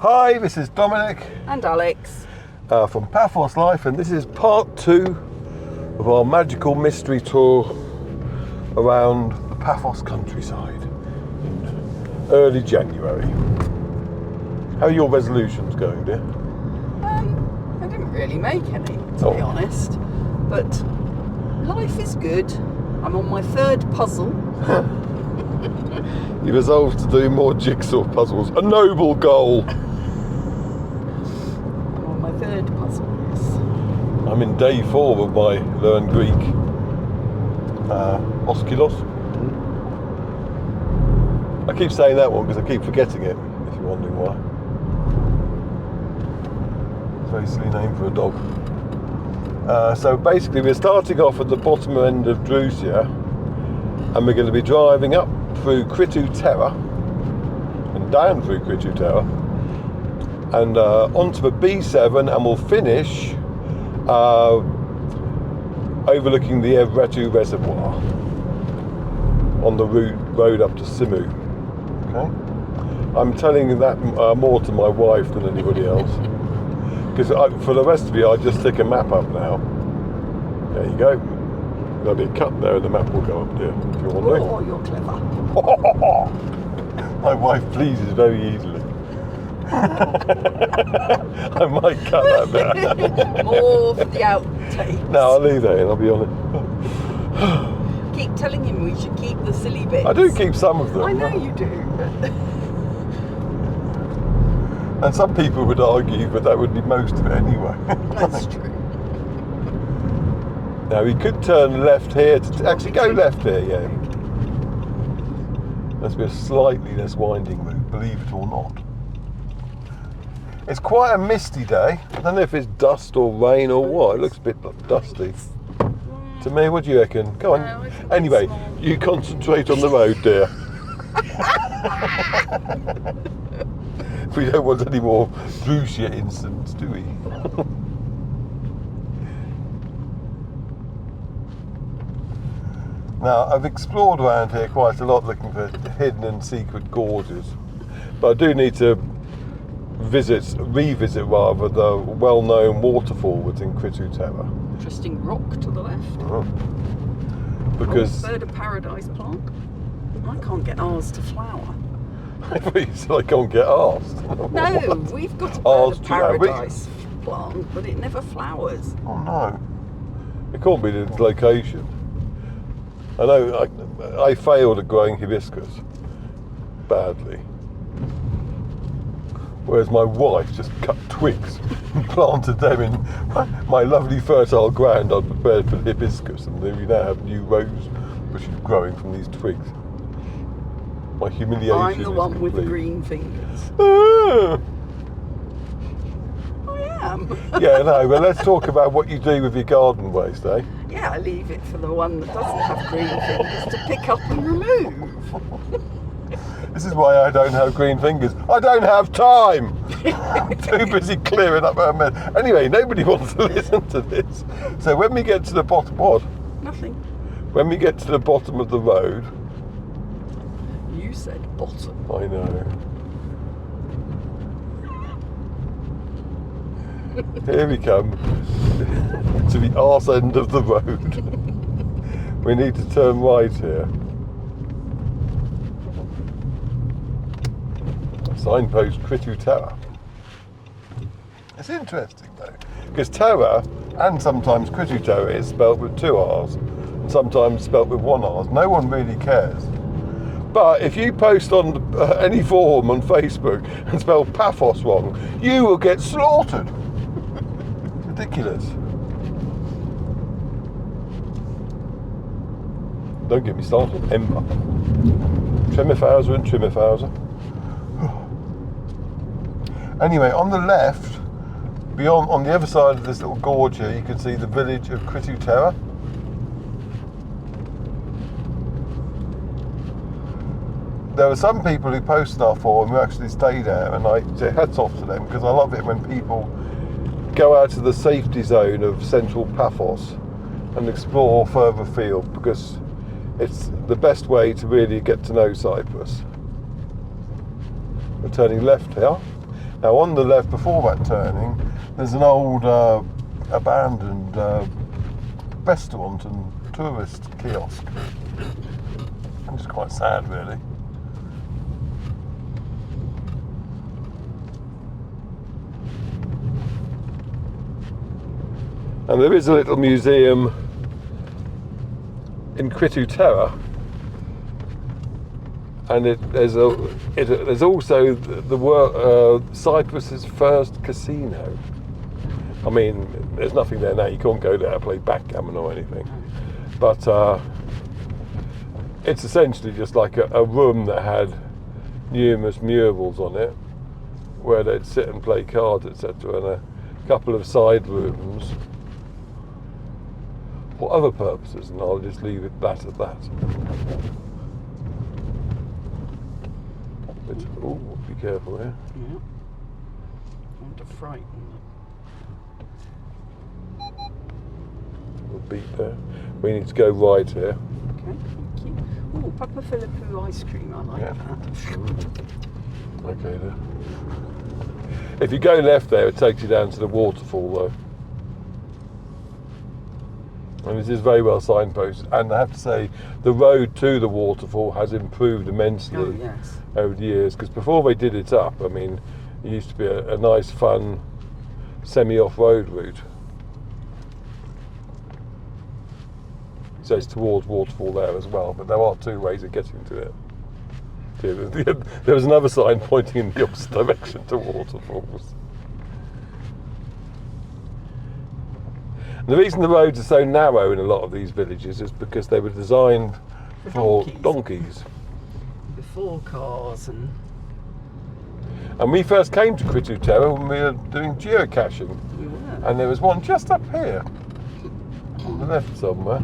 Hi, this is Dominic And Alex. from Paphos Life, and this is part 2 of our magical mystery tour around the Paphos countryside in early January. How are your resolutions going, dear? I didn't really make any, to be honest. But life is good. I'm on my third puzzle. You resolved to do more jigsaw puzzles. A noble goal. I'm on my third puzzle, yes. I'm in day 4 of my Learn Greek Oskilos. I keep saying that one because I keep forgetting it, if you're wondering why. It's a very silly name for a dog. So basically we're starting off at the bottom end of Droushia, and we're going to be driving up through Kritou Tera and down through Kritou Tera and onto the B7, and we'll finish overlooking the Evretou Reservoir on the road up to Simou. Okay? I'm telling that more to my wife than anybody else, because for the rest of you I just stick a map up now. There you go. There'll be a cut there and the map will go up there, if you're wondering. Oh, you're clever. My wife pleases very easily. I might cut that there. More for the outtakes. No, I'll leave that in, I'll be honest. Keep telling him we should keep the silly bits. I do keep some of them. I know you do. And some people would argue that would be most of it anyway. That's true. Now we could turn left here to actually go left here, yeah. Must be a slightly less winding route, believe it or not. It's quite a misty day. I don't know if it's dust or rain or what. It looks a bit dusty. To me, what do you reckon? Go on. Anyway, you concentrate on the road, dear. We don't want any more Droushia incidents, do we? Now, I've explored around here quite a lot looking for hidden and secret gorges, but I do need to revisit rather, the well-known waterfall within Kritou Tera. Interesting rock to the left. Because Bird of paradise plant. I can't get ours to flower. I thought you said I can't get asked. No, we've got a bird of paradise plant, but it never flowers. Oh no. It can't be the location. I know I failed at growing hibiscus badly. Whereas my wife just cut twigs and planted them in my lovely fertile ground I'd prepared for hibiscus, and then we now have new rose bushes growing from these twigs. My humiliation. I'm the one with the green fingers. Ah. I am. Yeah, no, but let's talk about what you do with your garden waste, eh? Yeah, I leave it for the one that doesn't have green fingers to pick up and remove. This is why I don't have green fingers. I don't have time! I'm too busy clearing up our mess. Anyway, nobody wants to listen to this. So when we get to the bottom, what? Nothing. When we get to the bottom of the road... You said bottom. I know. Here we come to the arse end of the road. We need to turn right here. Signpost Kritou Tera. It's interesting though, because Terra and sometimes Kritou Tera is spelt with 2 R's and sometimes spelt with 1 R. No one really cares. But if you post on any forum on Facebook and spell Paphos wrong, you will get slaughtered. Ridiculous. Don't get me started. Ember. Trimmerfauser and Trimmerfauser. Anyway, on the left, beyond on the other side of this little gorge here, you can see the village of Kritou Tera. There were some people who posted our forum who actually stayed there, and I say hats off to them, because I love it when people go out of the safety zone of central Paphos and explore further afield, because it's the best way to really get to know Cyprus. We're turning left here. Now on the left before that turning, there's an old abandoned restaurant and tourist kiosk. And it's quite sad, really. And there is a little museum in Kritou Tera, and there's also Cyprus's first casino. I mean, there's nothing there now. You can't go there to play backgammon or anything, but it's essentially just like a room that had numerous murals on it, where they'd sit and play cards, etc., and a couple of side rooms for other purposes, and I'll just leave it that at that. But, oh, be careful here. Yeah. I'm to frighten them. A beat there. We need to go right here. Okay, thank you. Oh, Papa Philippou ice cream, I like that. Okay then. If you go left there, it takes you down to the waterfall though. And this is very well signposted, and I have to say the road to the waterfall has improved immensely over the years, because before they did it up, I mean, it used to be a nice fun semi-off-road route. It says towards waterfall there as well, but there are two ways of getting to it. There was another sign pointing in the opposite direction to waterfalls. The reason the roads are so narrow in a lot of these villages is because they were designed for donkeys. Before cars and we first came to Kritou Tera when we were doing geocaching. we were. And there was one just up here, on the left somewhere.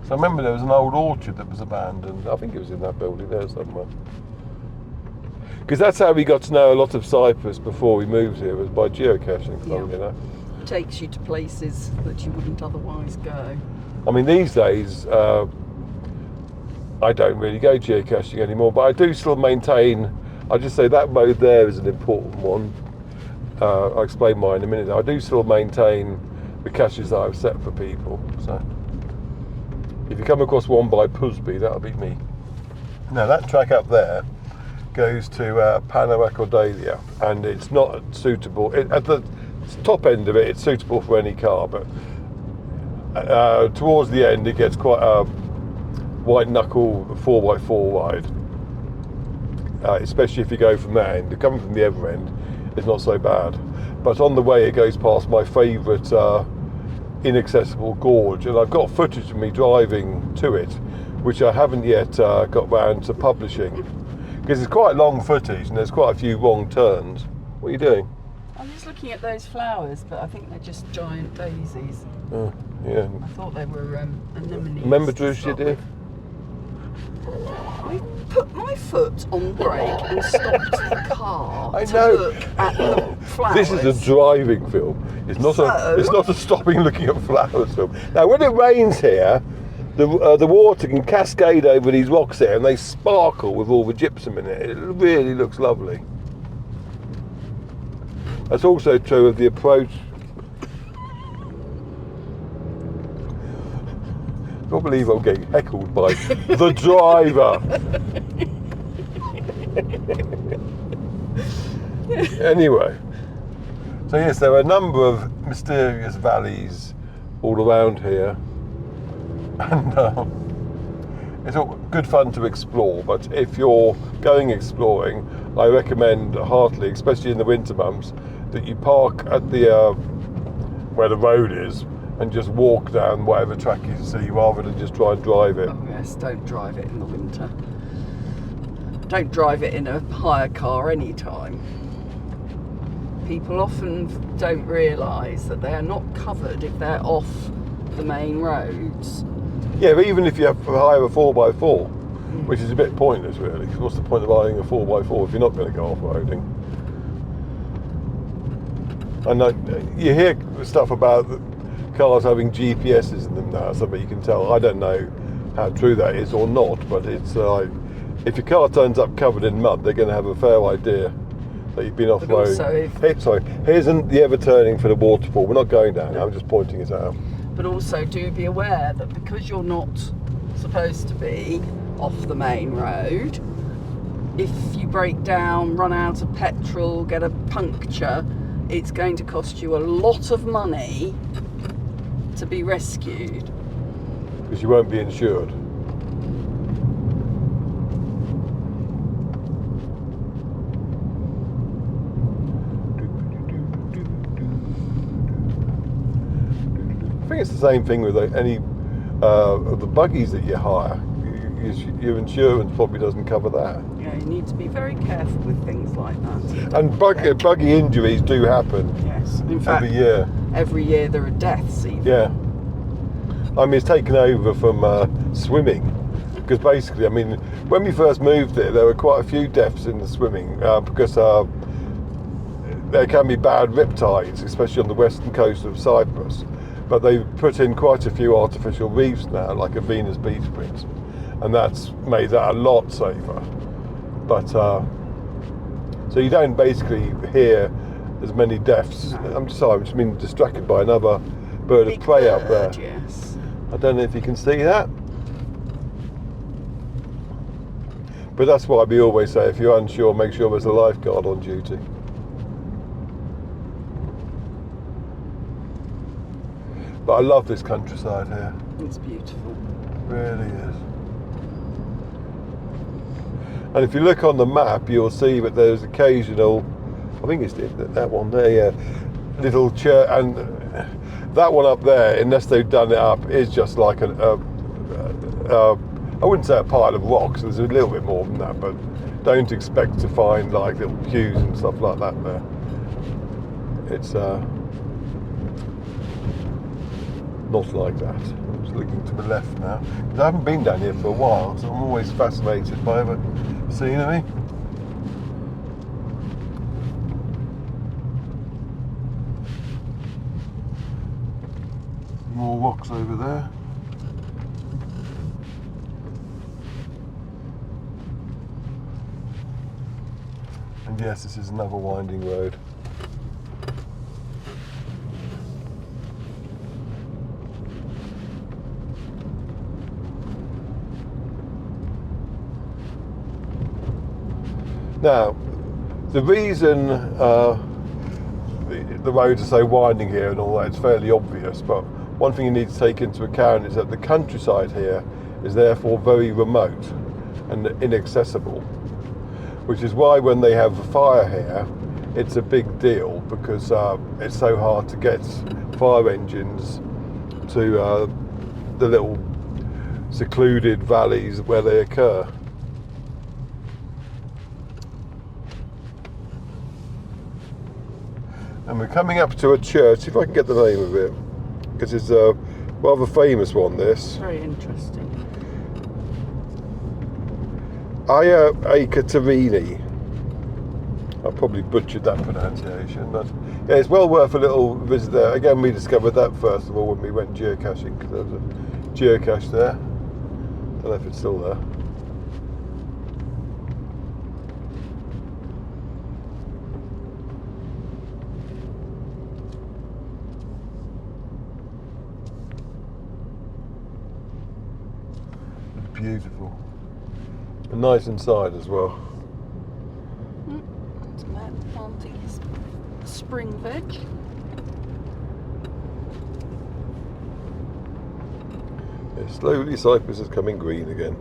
So I remember there was an old orchard that was abandoned. I think it was in that building there somewhere. Because that's how we got to know a lot of Cyprus before we moved here, was by geocaching, funnily enough. Takes you to places that you wouldn't otherwise go. I mean, these days, I don't really go geocaching anymore, but I do still maintain, I'll just say that road there is an important one. I'll explain mine in a minute. I do still maintain the caches that I've set for people. So if you come across one by Pusby, that'll be me. Now that track up there goes to Panarakaudalia, and it's not suitable. At the top end of it, it's suitable for any car, but towards the end it gets quite a white knuckle 4x4 ride, especially if you go from that end. Coming from the other end is not so bad, but on the way it goes past my favourite inaccessible gorge, and I've got footage of me driving to it, which I haven't yet got round to publishing, because it's quite long footage and there's quite a few wrong turns. What are you doing? I'm just looking at those flowers, but I think they're just giant daisies. Oh, yeah. I thought they were anemones. Remember Droushia, dear? I put my foot on the brake and stopped the car I to know. look at the flowers. This is a driving film. It's not a stopping looking at flowers film. Now, when it rains here, the water can cascade over these rocks here, and they sparkle with all the gypsum in it. It really looks lovely. That's also true of the approach. I can't believe I'm getting heckled by the driver. Anyway, so yes, there are a number of mysterious valleys all around here, and it's all good fun to explore. But if you're going exploring, I recommend heartily, especially in the winter months, that you park at the where the road is and just walk down whatever track you see, rather than just try and drive it. Oh yes, don't drive it in the winter. Don't drive it in a hire car any time. People often don't realise that they are not covered if they're off the main roads. Yeah, but even if you have to hire a 4x4, which is a bit pointless really, because what's the point of hiring a 4x4 if you're not going to go off-roading? And you hear stuff about cars having GPSs in them now, so that you can tell. I don't know how true that is or not, but it's like, if your car turns up covered in mud, they're going to have a fair idea that you've been off But road. also if- Here's the ever turning for the waterfall. We're not going down. I'm just pointing it out. But also do be aware that because you're not supposed to be off the main road, if you break down, run out of petrol, get a puncture, it's going to cost you a lot of money to be rescued. Because you won't be insured. I think it's the same thing with any of the buggies that you hire. Your insurance probably doesn't cover that. Yeah, you need to be very careful with things like that. And buggy injuries do happen Yes, in fact, every year. every year there are deaths even. Yeah. I mean, it's taken over from swimming. Because basically, I mean, when we first moved there were quite a few deaths in the swimming because there can be bad riptides, especially on the western coast of Cyprus. But they've put in quite a few artificial reefs now, like a Venus beach print, and that's made that a lot safer. But so you don't basically hear as many deaths. No. I'm sorry, I'm just being distracted by another bird Big of prey up bird, there. yes. I don't know if you can see that. But that's why we always say, if you're unsure, make sure there's a lifeguard on duty. But I love this countryside here. It's beautiful. It really is. And if you look on the map, you'll see that there's occasional, I think it's that one there, yeah, little church, and that one up there, unless they've done it up, is just like I wouldn't say a pile of rocks, there's a little bit more than that, but don't expect to find like little pews and stuff like that there. It's not like that. I'm just looking to the left now, because I haven't been down here for a while, so I'm always fascinated by the scenery. More rocks over there. And yes, this is another winding road. Now, the reason the roads are so winding here and all that, it's fairly obvious, but one thing you need to take into account is that the countryside here is therefore very remote and inaccessible, which is why when they have a fire here, it's a big deal, because it's so hard to get fire engines to the little secluded valleys where they occur. And we're coming up to a church, if I can get the name of it, because it's a rather famous one, this. Very interesting. Evretou. I probably butchered that pronunciation, but yeah, it's well worth a little visit there. Again, we discovered that first of all when we went geocaching, because there was a geocache there. Don't know if it's still there. It's beautiful. And nice inside as well. It's about planting spring veg. Yeah, slowly Cyprus is coming green again.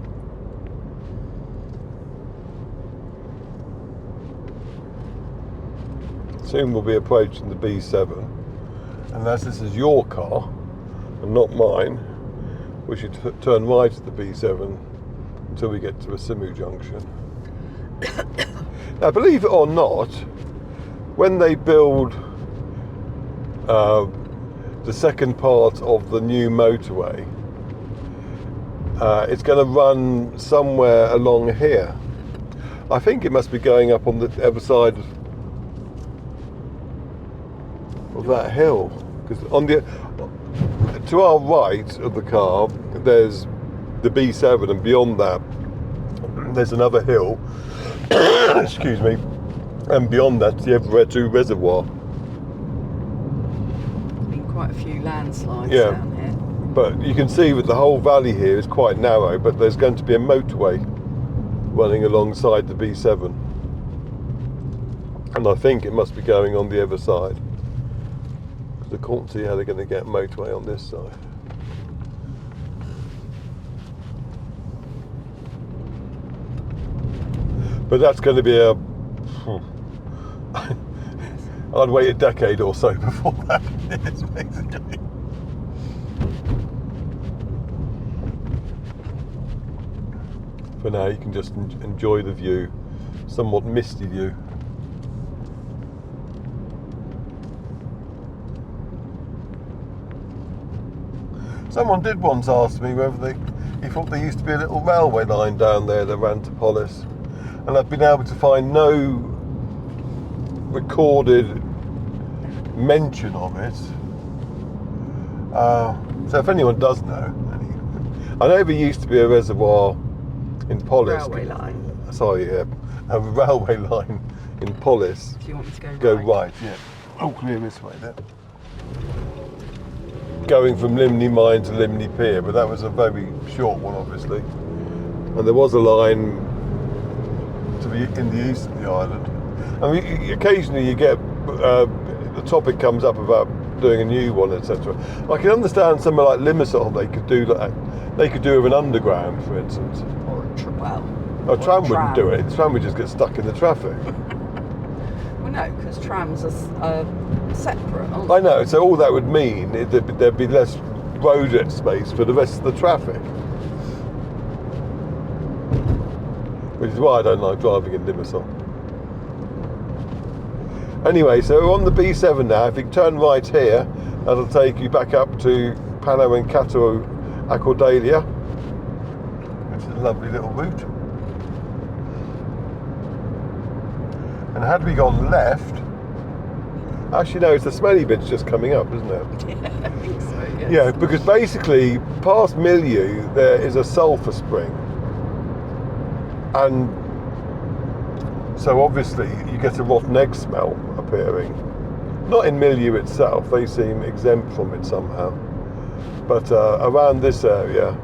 Soon we'll be approaching the B7, and as this is your car and not mine, we should turn right at the B7 until we get to a Simou junction. Now, believe it or not, when they build the second part of the new motorway, it's going to run somewhere along here. I think it must be going up on the other side of that hill, because on the to our right of the car there's the B7, and beyond that there's another hill excuse me, And beyond that, the Evretou Reservoir. Been quite a few landslides Yeah. down here. But you can see that the whole valley here is quite narrow, but there's going to be a motorway running alongside the B7. And I think it must be going on the other side. Because I can't see how they're going to get motorway on this side. But that's going to be a... I'd wait a decade or so before that is, basically. For now, you can just enjoy the view, somewhat misty view. Someone did once ask me whether he thought there used to be a little railway line down there that ran to Polis, and I've been able to find no recorded mention of it. So if anyone does know, I know there used to be a reservoir in Polis. Railway line. Sorry, yeah, a railway line in Polis. Do you want me to Go right, yeah. Oh, clear this way then. Going from Limney Mine to Limney Pier, but that was a very short one, obviously. And there was a line to in the east of the island. I mean, occasionally you get the topic comes up about doing a new one, etc. I can understand somewhere like Limassol, they could do that. They could do with an underground, for instance. Or a tram. A tram wouldn't do it. The tram would just get stuck in the traffic. Well, no, because trams are separate, aren't I know, so all that would mean is that there'd be less road space for the rest of the traffic. Which is why I don't like driving in Limassol. Anyway, so we're on the B7 now. If you turn right here, that'll take you back up to Pano and Cato Accordalia, which is a lovely little route. And had we gone left, actually no, it's the smelly bit's just coming up, isn't it? Yeah, I think so, yes. Yeah, because basically past Milieu there is a sulphur spring, and so obviously you get a rotten egg smell appearing. Not in Milieu itself, they seem exempt from it somehow, but around this area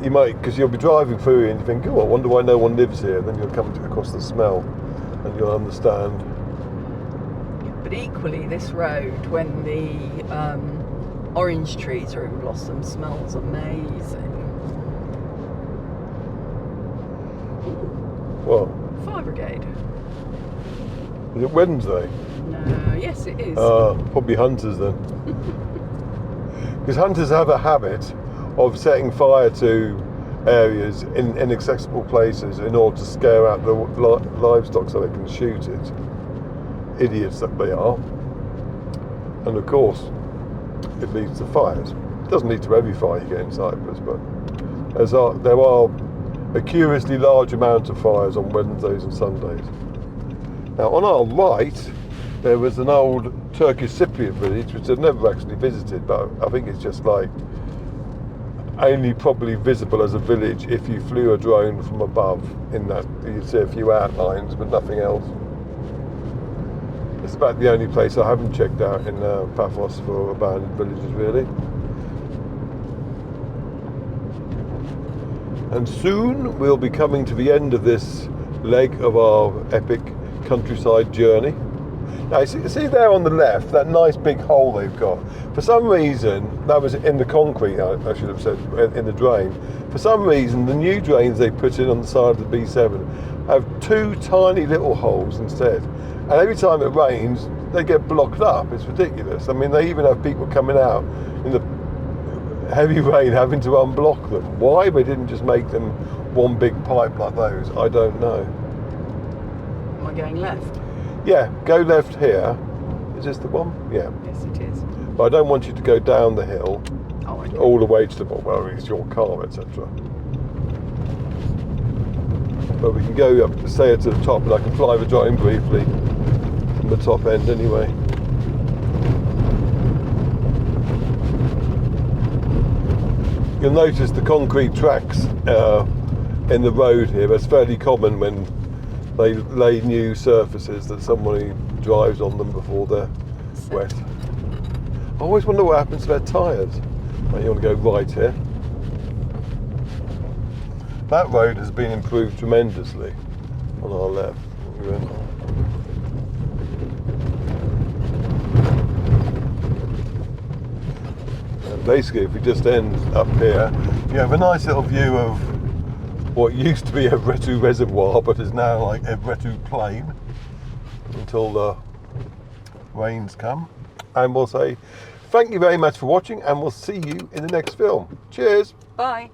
you might, because you'll be driving through and you think, oh, I wonder why no one lives here, and then you'll come across the smell and you'll understand. But equally, this road, when the orange trees are in blossom, smells amazing. Well, Fire brigade. is it Wednesday? No, yes it is. Probably hunters then. Because hunters have a habit of setting fire to areas in inaccessible places in order to scare out the livestock so they can shoot it. Idiots that they are. And of course, it leads to fires. It doesn't lead to every fire you get in Cyprus, but there are a curiously large amount of fires on Wednesdays and Sundays. Now, on our right, there was an old Turkish Cypriot village, which I've never actually visited, but I think it's just like only probably visible as a village if you flew a drone from above. In that you'd see a few outlines, but nothing else. It's about the only place I haven't checked out in Paphos for abandoned villages, really. And soon we'll be coming to the end of this leg of our epic countryside journey. Now, see there on the left, that nice big hole they've got. For some reason, that was in the concrete, I should have said, in the drain. For some reason, the new drains they put in on the side of the B7 have two tiny little holes instead. And every time it rains, they get blocked up. It's ridiculous. I mean, they even have people coming out in the heavy rain having to unblock them. Why they didn't just make them one big pipe like those, I don't know. Am I going left? Yeah, go left here. Is this the one? Yeah. Yes, it is. But I don't want you to go down the hill Oh, okay. all the way to the bottom, well, it's your car, etc. But we can go up, say it to the top, and I can fly the drone briefly from the top end anyway. You'll notice the concrete tracks in the road here. That's fairly common when they lay new surfaces that somebody drives on them before they're wet. I always wonder what happens to their tyres. Right, you want to go right here. That road has been improved tremendously on our left. And basically, if we just end up here, you have a nice little view of what used to be Evretou Reservoir, but is now like Evretou Plain until the rains come. And we'll say thank you very much for watching, and we'll see you in the next film. Cheers. Bye.